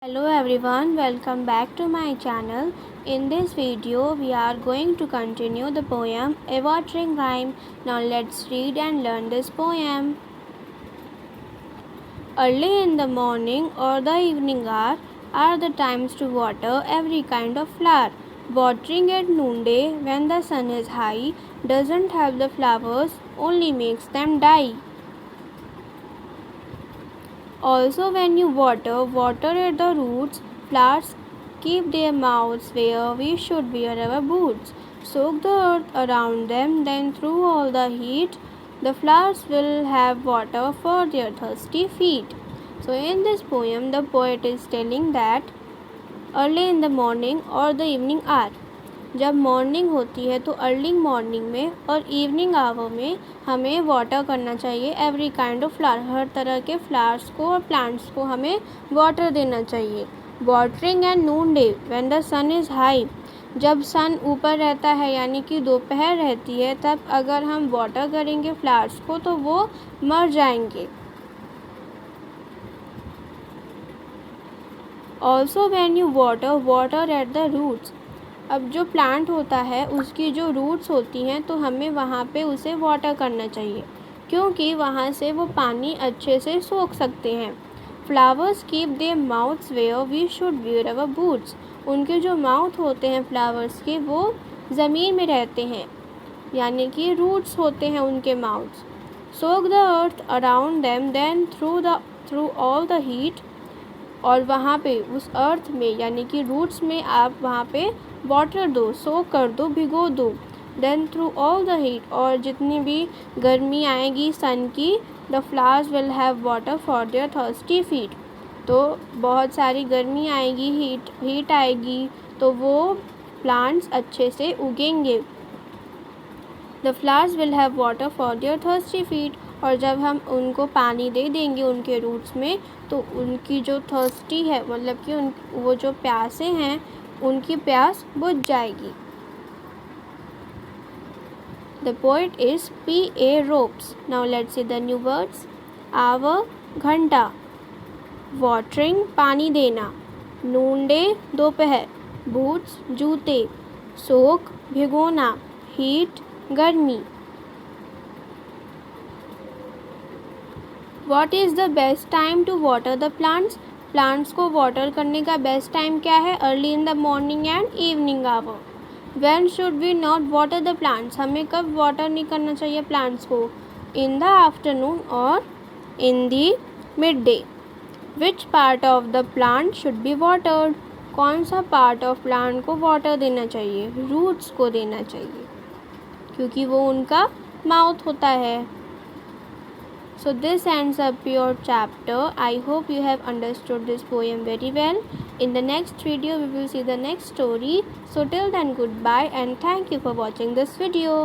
Hello everyone, welcome back to my channel. In this video, we are going to continue the poem A Watering Rhyme. Now let's read and learn this poem. Early in the morning or the evening hour are the times to water every kind of flower. Watering at noonday when the sun is high doesn't help the flowers, only makes them die. Also, when you water at the roots. Flowers keep their mouths where we should wear our boots. Soak the earth around them, then through all the heat, the flowers will have water for their thirsty feet. So, in this poem, the poet is telling that early in the morning or the evening hour, जब morning होती है तो early morning में और evening our में हमें water करना चाहिए एवरी काइंड ऑफ फ्लावर, हर तरह के फ्लावर्स को और प्लांट्स को हमें वाटर देना चाहिए. Watering and noonday when the sun is high, जब सन ऊपर रहता है यानी कि दोपहर रहती है, तब अगर हम वाटर करेंगे फ्लावर्स को तो वो मर जाएंगे. Also when you water at the roots, अब जो प्लांट होता है उसकी जो रूट्स होती हैं तो हमें वहाँ पे उसे वाटर करना चाहिए क्योंकि वहाँ से वो पानी अच्छे से सोख सकते हैं. Flowers keep their mouths where we should wear our boots, उनके जो माउथ होते हैं फ्लावर्स के वो ज़मीन में रहते हैं यानी कि रूट्स होते हैं उनके mouths. Soak the earth around them then through all the heat, और वहाँ पे उस अर्थ में यानी कि रूट्स में आप वहाँ पे वाटर दो, सोक कर दो, भिगो दो. Then through all the heat, और जितनी भी गर्मी आएगी सन की, the flowers will have water for their thirsty feet, तो बहुत सारी गर्मी आएगी, हीट आएगी तो वो प्लांट्स अच्छे से उगेंगे. The flowers will have water for their thirsty feet, और जब हम उनको पानी दे देंगे उनके रूट्स में तो उनकी जो थर्स्टी है मतलब कि वो जो प्यासे हैं उनकी प्यास बुझ जाएगी. The poet is P.A. Ropes. Now let's see the new words. Hour घंटा, वाटरिंग पानी देना, नूनडे दोपहर, बूट्स जूते, सोक भिगोना, हीट गर्मी. What is the best time to water the plants? Plants को वाटर करने का बेस्ट टाइम क्या है? Early in the morning and evening hour. When should we not water the plants? हमें कब वाटर नहीं करना चाहिए प्लांट्स को? In the afternoon और in the midday. Which part of the plant should be watered? कौन सा पार्ट ऑफ प्लांट को वाटर देना चाहिए? रूट्स को देना चाहिए क्योंकि वो उनका माउथ होता है. So this ends up your chapter. I hope you have understood this poem very well. In the next video we will see the next story. So till then, goodbye and thank you for watching this video.